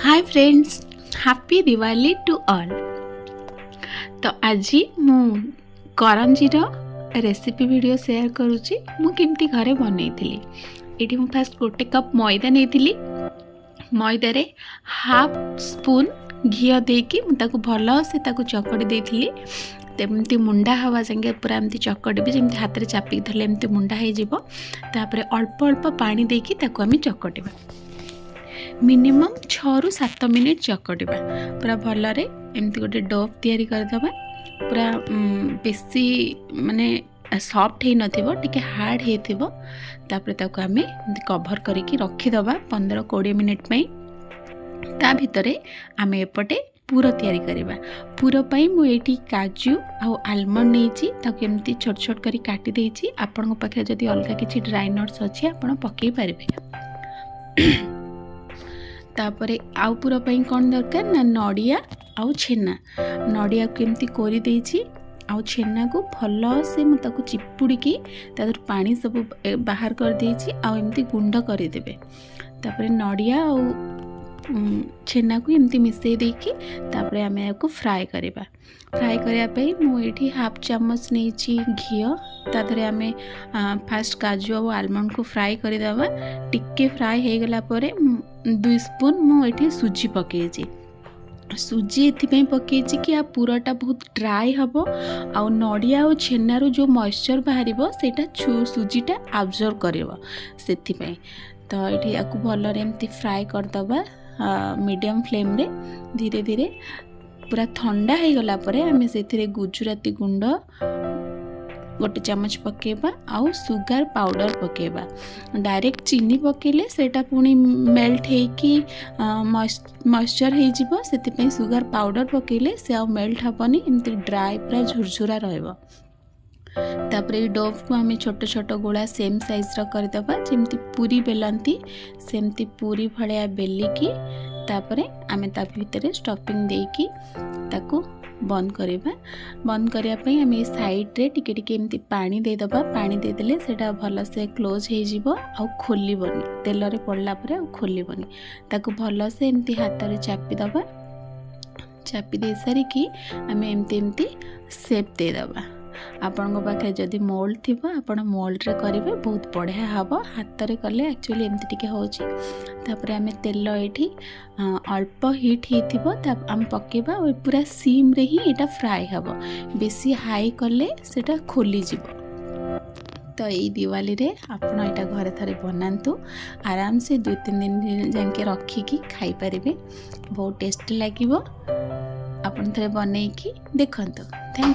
Hi friends, happy Diwali to all. तो आज मु करंजीर रेसिपी वीडियो शेयर करुच्ची। मु केमती घरे बनई थी। ये मु फास्ट गोटे कप मैदा नहीं, मैदार हाफ स्पून घी देकी मुझे भल से चकड़ी देती। तेमती मुंडा हवा जाए पूरा एमती चकड़ी जमी हाथ में चापिक धरले एमती मुंडा होपर अल्प अल्प पानी देकी आम चकटा मिनिमम 6 ରୁ 7 मिनिट चकटा पूरा भलरे एमती गोटे डो तैयारी करदबा। पूरा बेसी माने सॉफ्ट है नथिबो, टिके हार्ड हेथिबो। तापर ताको आमे कवर करके रखीदबा 15-20 मिनिट पई। ता भितरे आमे एपटे पूरा तैयारी करबा। पूरा पई मु एठी काजू आ आलमंड नेची, ताको एमती छोट छोट करी काटी देची। आपन पाखे जदी अलगा किछि ड्राई नट्स अछि आपन पकई पारबे। तापरे आउ पूरा पई कौन दरकार ना नड़िया आउ छेना। नड़िया को एमती कोरी देची, आउ छेना को भल से मु ताको चिपुड़ी तादर पानी सब बाहर कर देची। आउ एमती गुंड कर देबे। तापरे नड़िया आउ छेना को एमती मिसई देकी तापरे आमे याको फ्राई करबा। फ्राई करिया पे मु एठी हाफ चम्मच नेची घी। तादरे आमे फास्ट काजू और आलमंड को फ्राई कर देबा। टिक्के फ्राई हो गला परे 2 स्पून मु एठी सूजी पकेची। सूजी एथिपई पकेची कि आ पूराटा बहुत ड्राई हबो। आ नड़िया और छेनारू जो मॉइस्चर बाहरिबो सेटा सूजीटा अब्जॉर्ब करिवो सेथिपई। तो एठी याकू भलरे एमती फ्राई कर दबा मीडियम फ्लेम रे। धीरे धीरे पूरा ठंडा हो गला परे आमे सेथिरे गुजराती गुंड गोटे चम्मच पकेबा आउ सुगर पाउडर पकेबा। डायरेक्ट चीनी पकेले सेटा पुनी मेल्ट हेकी मॉइस्चर हो जिवो। सेतिपई सुगर पाउडर पकेले से आ मेल्ट हबनी, एमती ड्राई पूरा झुरझुरा रहइबो। तापरे डो को आमे छोट छोट गोला सेम साइज रा कर दबा। जेमती पूरी बेलंती सेमती पूरी भलिया बेलिकी तापरे आमे ता भीतरे स्टफिंग देकी ताकू बंद करबा। बंद करिया पई आमे साइड रे टिके टिके एमती पानी दे दबा। पानी दे देले सेटा भल से क्लोज हो जिवो आ खोलिबनी। तेल रे पड़ला परे आ खोलिबनी। ताकू भल से एमती हाथ रे चापी दबा। चापी दे सारी कि आमे एमती एमती शेप दे दबा। आपण पाखे जदि मोल्ड थी आपण मोल्ड रे करेंगे बहुत बढ़िया हम। हाथ में कले एक्चुअली एमती टिके होची। तापरे आमे तेल एठी अल्प हीट हेथिबो आम पकेबा और पूरा सीम रे ही एटा फ्राई हबो। बेसी हाई कले सेटा खोली जिवो। तो यही दिवाली रे आपण एटा घरे थरे बनांतु। आराम से 2-3 दिन जाके रखिकी खाई परिबे। बहुत टेस्टी लागिवो। आपण थरे बनेकी देखंतु। Thank you.